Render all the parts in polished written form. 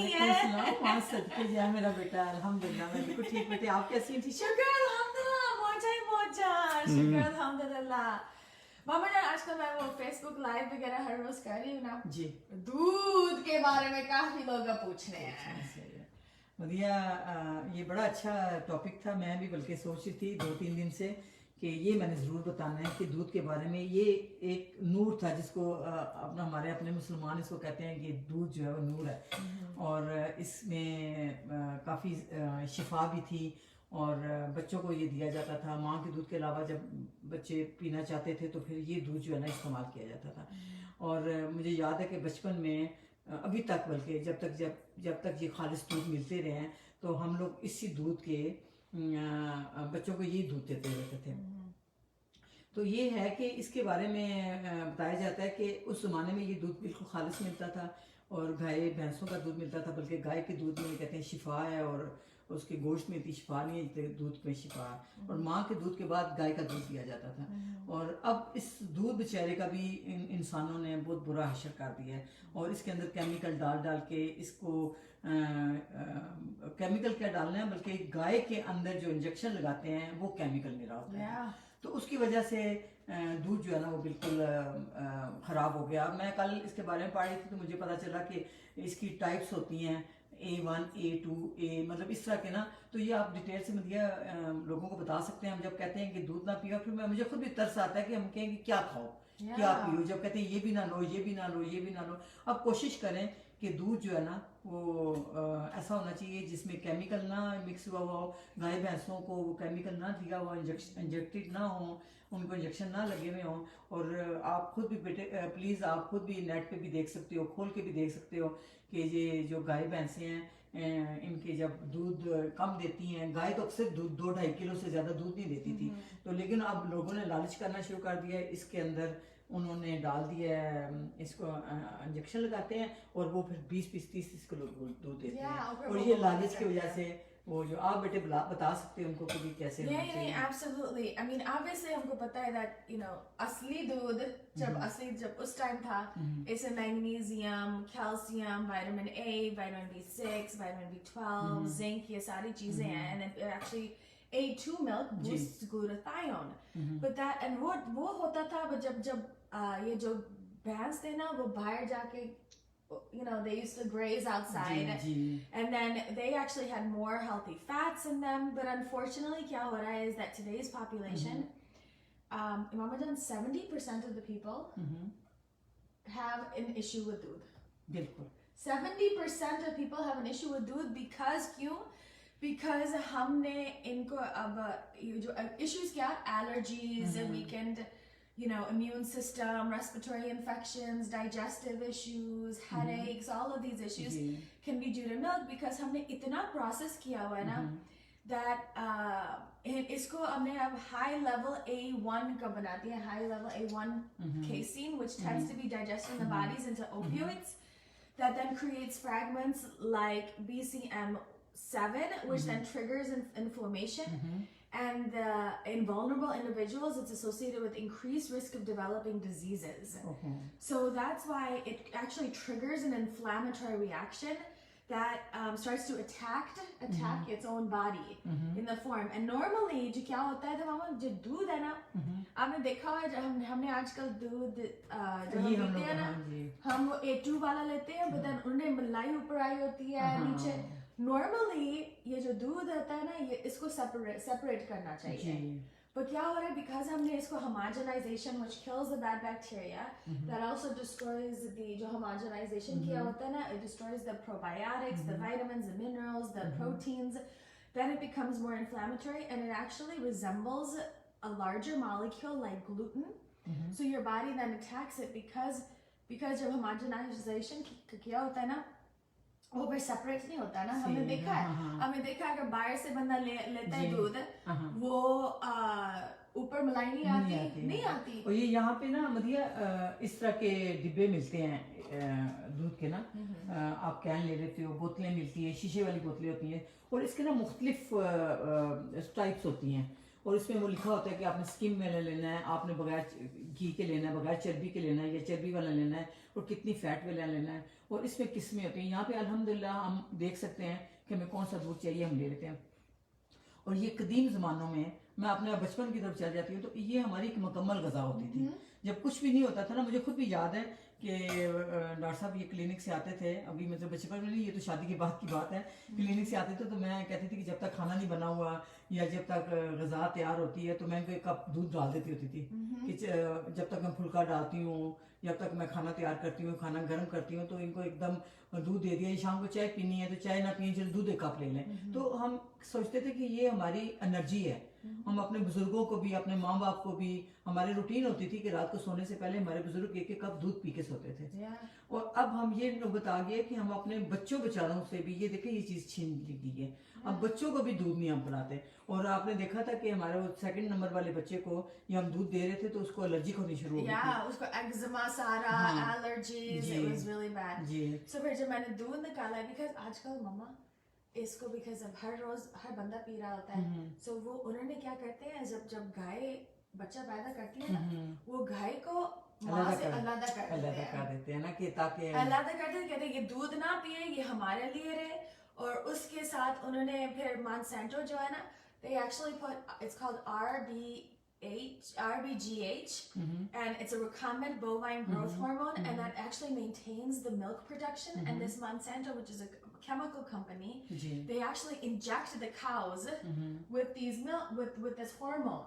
कैसी हैं? वहाँ सदके जाए मेरा बेटा, अल्हम्दुलिल्लाह मैं बिल्कुल ठीक। बेटे आप कैसी हैं? ठीक है? शुक्र अल्हम्दुलिल्लाह, मौजा ही मौजा, शुक्र अल्हम्दुलिल्लाह। मामा जान आजकल मैं वो फेसबुक लाइव वगैरह हर रोज कर रही हूँ ना जी। दूध के बारे में काफी लोग पूछ रहे हैं। बढ़िया। ये बड़ा अच्छा टॉपिक था। मैं भी बल्कि सोच रही थी 2-3 दिन से कि ये मैंने ज़रूर बताना है कि दूध के बारे में। ये एक नूर था जिसको अपना हमारे अपने मुसलमान इसको कहते हैं कि दूध जो है वो नूर है, और इसमें काफ़ी शिफा भी थी, और बच्चों को ये दिया जाता था। माँ के दूध के अलावा जब बच्चे पीना चाहते थे तो फिर ये दूध जो है ना इस्तेमाल किया जाता था। और मुझे याद है कि बचपन में अभी तक, बल्कि जब तक ये खालिस दूध मिलते रहे हैं तो हम लोग इसी दूध के बच्चों को यही दूध देते रहते थे। तो ये है कि इसके बारे में बताया जाता है कि उस ज़माने में ये दूध बिल्कुल खालिस मिलता था, और गाय भैंसों का दूध मिलता था, बल्कि गाय के दूध में कहते हैं शिफा है, और उसके गोश्त में इतनी शिफा नहीं है जितने दूध में शिफा है। और माँ के दूध के बाद गाय का दूध दिया जाता था। और अब इस दूध बेचारे का भी इंसानों ने बहुत बुरा हशर कर दिया है, और इसके अंदर केमिकल डाल के इसको केमिकल क्या डालना है, बल्कि गाय के अंदर जो इंजेक्शन लगाते हैं वो केमिकल मिला होता है। तो उसकी वजह से दूध जो है ना वो बिल्कुल ख़राब हो गया। मैं कल इसके बारे में पढ़ रही थी तो मुझे पता चला कि इसकी टाइप्स होती हैं, A1, A2, A, मतलब इस तरह के ना। तो ये आप डिटेल से मतलब लोगों को बता सकते हैं। हम जब कहते हैं कि दूध ना पियो, फिर मुझे खुद भी तरस आता है कि हम कहें कि क्या खाओ, क्या पियो। जब कहते हैं ये भी ना लो, ये भी ना लो, ये भी ना लो। अब कोशिश करें कि दूध जो है ना वो ऐसा होना चाहिए जिसमें केमिकल ना मिक्स हुआ हो। गाय भैंसों को वो केमिकल ना दिया हुआ, इंजेक्टेड ना हो, उनको इंजेक्शन ना लगे हुए हों। और आप खुद भी बेटे प्लीज़ आप खुद भी नेट पे भी देख सकते हो, खोल के भी देख सकते हो कि ये जो गाय भैंसें हैं इनके जब दूध कम देती हैं। गाय तो अक्सर दूध 2-2.5 किलो से ज़्यादा दूध नहीं देती थी, तो लेकिन अब लोगों ने लालच करना शुरू कर दिया है। इसके अंदर उन्होंने डाल दिया है, इसको इंजेक्शन लगाते हैं, और वो फिर 20-30 किलो दूध देते हैं। और ये लालच की वजह से वो जो आप बेटे बता सकते हैं उनको कभी कैसे होना चाहिए। absolutely. I mean, obviously हमको पता है that you know असली दूध जब उस टाइम था, इसमें magnesium, calcium, vitamin A, vitamin B6, vitamin B12, zinc, ये सारी चीजें हैं। And then actually A2 milk boosts glutathione. But that and वो होता था जब ये जो भैंस थे ना वो बाहर जाके, you know, they used to graze outside, and then they actually had more healthy fats in them. But unfortunately kya ho raha hai is that today's population, Imam Ajan, 70% of the people have an issue with doodh. बिल्कुल 70% of people have an issue with doodh because हमने इनको अब ये जो issues क्या, allergies, weakened, you know, immune system, respiratory infections, digestive issues, headaches, all of these issues can be due to milk because हमने इतना process किया हुआ है ना that इसको हमने अब high level A1 का बना दिया, high level A1 casein, which tends to be digested in the bodies into opioids, that then creates fragments like BCM7, which then triggers inflammation. And in vulnerable individuals, it's associated with increased risk of developing diseases. So that's why it actually triggers an inflammatory reaction that starts to attack its own body in the form. And normally, जो क्या होता है, तो मामा जो दूध है ना, आपने देखा है जब हमने आजकल दूध जब हम पीते हैं ना, हम वो A2 वाला लेते हैं, but then उनमें मलाई ऊपर आई होती है नीचे। Normally ये जो दूध होता है ना, ये इसको separate करना चाहिए। But क्या हो रहा है, because हमने इसको homogenization, which kills the bad bacteria, that also destroys the जो homogenization किया होता है ना, it destroys the probiotics, the vitamins, the minerals, the proteins. Then it becomes more inflammatory, and it actually resembles a larger molecule like gluten. So your body then attacks it because जब homogenization किया होता है ना, वो फिर separate नहीं होता ना। हमने देखा है अगर बाहर से बंदा लेता है दूध, वो ऊपर मलाई नहीं आती। और ये यहाँ पे ना मतलब इस तरह के डिब्बे मिलते हैं दूध के ना, आप कैन ले लेते हो, बोतलें मिलती है, शीशे वाली बोतलें होती हैं, और इसके ना मुख्तलिफ टाइप्स होती हैं। और इसमें वो लिखा होता है कि आपने स्किम वाला लेना है, आपने बगैर घी के लेना है, बगैर चर्बी के लेना है या चर्बी वाला लेना है, और कितनी फैट वाला लेना है, और इसमें किस्में होती हैं। यहाँ पे अल्हम्दुलिल्लाह हम देख सकते हैं कि हमें कौन सा दूध चाहिए, हम ले लेते हैं। और ये कदीम ज़मानों में, मैं अपने बचपन की तरफ चल जाती हूँ, तो ये हमारी एक मुकम्मल गज़ा होती थी। जब कुछ भी नहीं होता था ना, मुझे खुद भी याद है कि डॉक्टर साहब ये क्लिनिक से आते थे, अभी मतलब बचपन में नहीं, ये तो शादी के बाद की बात है, क्लिनिक से आते थे तो मैं कहती थी कि जब तक खाना नहीं बना हुआ या जब तक गज़ा तैयार होती है तो मैं इनको एक कप दूध डाल देती होती थी कि जब तक मैं फुल्का डालती हूँ, जब तक मैं खाना तैयार करती हूँ, खाना गर्म करती हूँ, तो इनको एकदम दूध दे दिया। शाम को चाय पीनी है तो चाय ना पिए, चलो दूध एक कप ले लें। तो हम सोचते थे कि ये हमारी एनर्जी है। हम अपने बुजुर्गों को भी, अपने माँ बाप को भी, हमारी रूटीन होती थी कि रात को सोने से पहले हमारे बुजुर्ग एक एक कप दूध पी के सोते थे। और अब हम ये नौबत आ गई कि हम अपने बच्चों बेचारों से भी, ये देखें ये चीज छीन ली है, अब बच्चों को भी दूध नहीं हम पिलाते। और आपने देखा था कि हमारे वो 2nd नंबर वाले बच्चे को ये हम दूध दे रहे थे तो उसको एलर्जी होनी शुरू हो गई थी। उसको एक्जिमा सारा, allergies, it was really bad. So फिर जब मैंने दूध निकाला, बिकॉज आजकल मम्मा इसको बिकॉज अब हर रोज हर बंदा पी रहा होता है, सो वो उन्होंने क्या करते हैं, जब गाय बच्चा पैदा करती है ना, वो गाय को माँ से अलग कर देते हैं ना, कि ताकि अलग करते हैं, कहते हैं ये दूध ना पिए, ये हमारे लिए रहे। और उसके साथ उन्होंने फिर Monsanto जो है ना, they actually put, it's called RBGH, and it's a recombinant bovine growth hormone, and that actually maintains the milk production. And this Monsanto, which is a chemical company, they actually inject the cows with these milk with this hormone,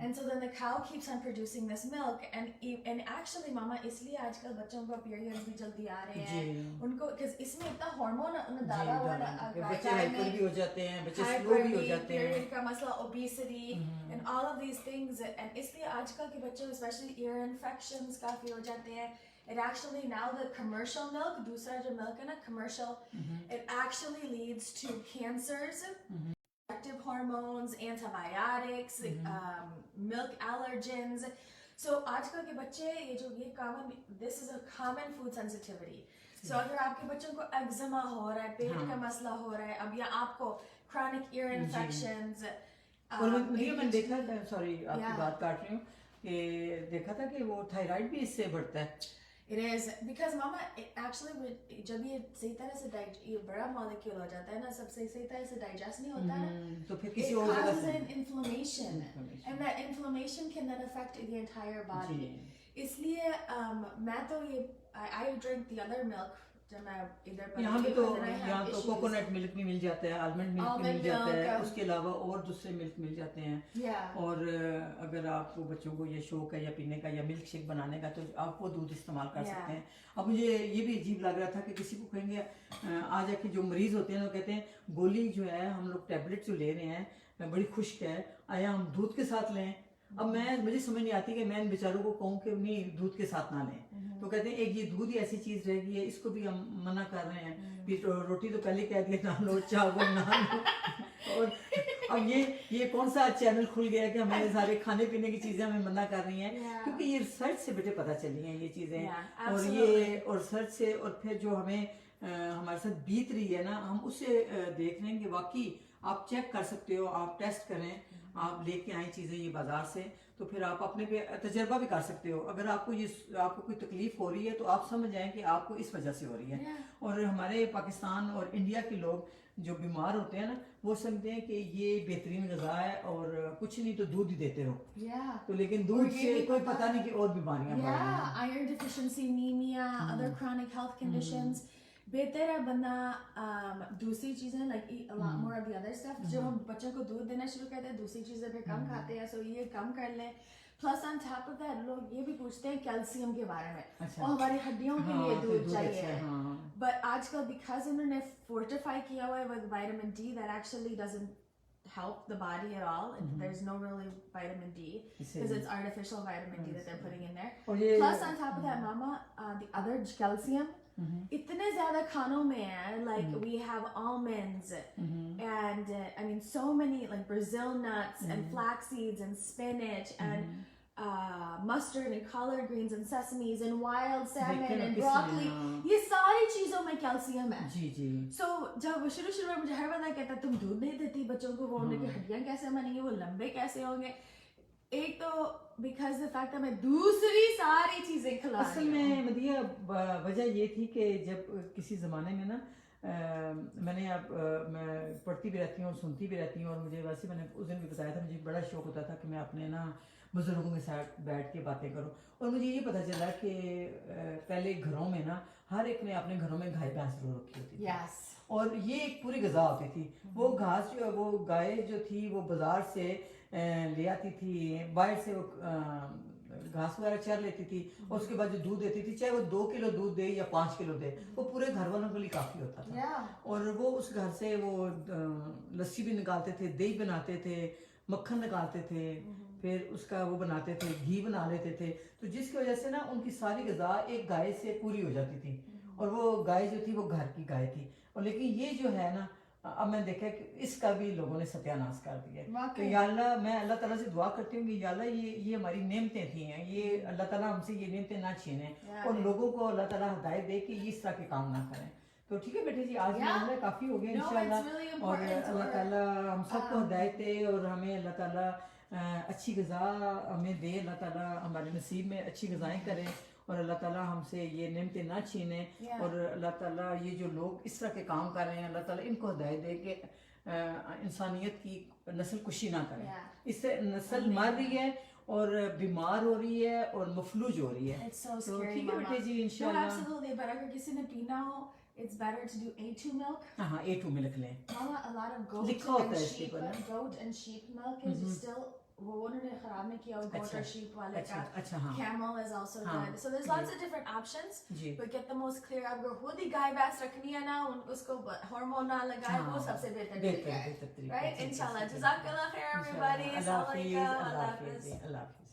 and so then the cow keeps on producing this milk. And actually mama, इसलिए आजकल बच्चों को periods भी जल्दी आ रहे हैं उनको, because इसमें इतना हार्मोन उन्हें डाला हुआ है, बच्चे हाइपर भी हो जाते हैं, बच्चे स्लो भी हो जाते हैं, period का मसला, obesity, and all of these things. And इसलिए आजकल के बच्चों especially ear infections काफी हो जाते हैं. It actually, now the commercial milk, दूसरा जो milk है ना, commercial, it actually leads to cancers, protective hormones, antibiotics, milk allergens. So आजकल के बच्चे ये common, this is a common food sensitivity. So अगर आपके बच्चों को eczema हो रहा है, पेट का मसला हो रहा है, अब या आपको chronic ear infections, और मैंने देखा था, सॉरी आपकी बात काट रही हूँ, कि देखा था कि वो थायराइड भी इससे बढ़ता है। It is because mama, it actually जब ये सही तरह से ये बड़ा मॉलिक्यूल हो जाता है ना, सबसे सही तरह से डाइजेस्ट नहीं होता ना, तो फिर किसी और जगह से an inflammation, and that inflammation can then affect the entire body. इसलिए मैं तो ये I drink the other milk. जब मैं इधर यहाँ पे तो कोकोनट मिल्क भी मिल जाता है, आलमंड मिल्क भी मिल जाता है, उसके अलावा और दूसरे मिल्क मिल जाते हैं। और अगर आपको बच्चों को ये शौक है या पीने का या मिल्क शेक बनाने का, तो आप वो दूध इस्तेमाल कर सकते हैं। अब मुझे ये भी अजीब लग रहा था कि किसी को कहेंगे, आज के जो मरीज होते हैं वो कहते हैं गोली जो है हम लोग टैबलेट जो ले रहे हैं बड़ी खुश्क है, आया हम दूध के साथ लें। अब मुझे समझ नहीं आती कि मैं इन बेचारों को कहूँ कि नहीं दूध के साथ ना लें, तो कहते हैं एक ये दूध ही ऐसी चीज रह गई है, इसको भी हम मना कर रहे हैं। फिर रोटी तो पहले कह दिया ना लो, चावल ना लो। और अब ये कौन सा चैनल खुल गया कि हमारे सारे खाने पीने की चीजें हमें मना कर रही हैं, क्योंकि ये रिसर्च से बेटे पता चली हैं ये चीजें, और रिसर्च से, और फिर जो हमें हमारे साथ बीत रही है ना, हम उससे देख रहे हैं कि वाकई आप चेक कर सकते हो, आप टेस्ट करें, आप लेके आए चीजें ये बाजार से, तो फिर आप अपने पे तजर्बा भी कर सकते हो। अगर आपको कोई तकलीफ हो रही है तो आप समझ जाएं कि आपको इस वजह से हो रही है। और हमारे पाकिस्तान और इंडिया के लोग जो बीमार होते हैं ना, वो समझते हैं कि ये बेहतरीन गज़ा है और कुछ नहीं तो दूध ही देते रहो। तो लेकिन दूध से कोई पता नहीं कि और बीमारियां बढ़ रही हैं। Iron deficiency, anaemia, other chronic health conditions, बेहतर है बंदा दूसरी चीजें like a lot more of the other stuff, जब हम बच्चों को दूध देना शुरू करते हैं दूसरी चीजें फिर कम खाते हैं, सो ये कम कर लें। Plus on top of that लोग ये भी पूछते हैं कैल्शियम के बारे में, और हमारी हड्डियों के लिए दूध चाहिए, बट आजकल बिकॉज उन्होंने फोर्टिफाई किया हुआ है with vitamin D, that actually doesn't help the body at all. There's no really vitamin D because it's artificial vitamin D that they're putting in there. Plus on top of that mama, the other calcium इतने ज़्यादा खानों में है, like we have almonds and I mean so many like Brazil nuts and flax seeds and spinach and mustard and collard greens and sesames and wild salmon and broccoli, ये सारी चीज़ों चीजों में कैल्शियम है। जी जी। So जब शुरू में मुझे हर बंदा कहता तुम दूध नहीं देती बच्चों को, वो उनकी हड्डियां कैसे बनेंगी, वो लंबे कैसे होंगे। एक तो बिकॉज द फैक्ट मैं दूसरी सारी चीजें खिला असल में मदिया वजह ये थी कि जब किसी ज़माने में ना मैंने मैं पढ़ती भी रहती हूँ और सुनती भी रहती हूँ, और मुझे वैसे मैंने उस दिन भी बताया था, मुझे बड़ा शौक होता था कि मैं अपने ना बुजुर्गों के साथ बैठ के बातें करूँ। और मुझे ये पता चला कि पहले घरों में ना हर एक ने अपने घरों में गाय भैंस जरूर रखी होती थी। yes. और ये एक पूरी गज़ा होती थी। वो घास जो वो गाय जो थी वो बाजार से ले आती थी, बाहर से वो घास वगैरह चर लेती थी, और उसके बाद जो दूध देती थी, चाहे वो 2 किलो दूध दे या 5 किलो दे, वो पूरे घर वालों के लिए काफ़ी होता था। और वो उस घर से वो लस्सी भी निकालते थे, दही बनाते थे, मक्खन निकालते थे, फिर उसका वो बनाते थे, घी बना लेते थे। तो जिसकी वजह से ना उनकी सारी गज़ा एक गाय से पूरी हो जाती थी। और वो गाय जो थी वो घर की गाय थी। और लेकिन ये जो है ना, अब मैं देखा कि इसका भी लोगों ने सत्यानाश कर दिया। तो या अल्लाह, मैं अल्लाह ताला से दुआ करती हूँ कि या अल्लाह ये हमारी नेमतें थी हैं, ये अल्लाह ताला हमसे ये नेमतें ना छीने, और लोगों को अल्लाह ताला हिदायत दे कि इस तरह के काम ना करें। तो ठीक है बेटे जी, आज मामला काफ़ी हो गया इंशाल्लाह, और अल्लाह ताला हम सबको हिदायत दे, और हमें अल्लाह ताला अच्छी ग़िज़ा हमें दे, अल्लाह ताला हमारे नसीब में अच्छी ग़िज़ाएँ करे, और अल्लाह ताला हमसे ये नेमतें ना छीने। और अल्लाह ताला ये जो लोग इस तरह के काम कर रहे हैं, अल्लाह ताला इनको हिदायत दे कि इंसानियत की नस्ल कुशी ना करें। इससे नस्ल मर रही है और बीमार हो रही है और मफलूज हो रही है। तो ठीक है बेटे जी, इंशाल्लाह। अगर किसी ने पीना हो, it's better to do A2 milk. हाँ, A2 मिल्क लें। Mama, a lot of goat and sheep milk is still वो उन्होंने खराब नहीं किया, गोट और शीप वाले का। अच्छा हाँ। Camel is also good. So there's lots of different options. But get the most clear. अगर खुद ही गाय भैंस रखनी है ना, उसको हार्मोन ना लगाए, वो सबसे बेहतर तरीका है। Right? Inshallah. Jazakallah khair everybody. अल्लाह हाफिज़।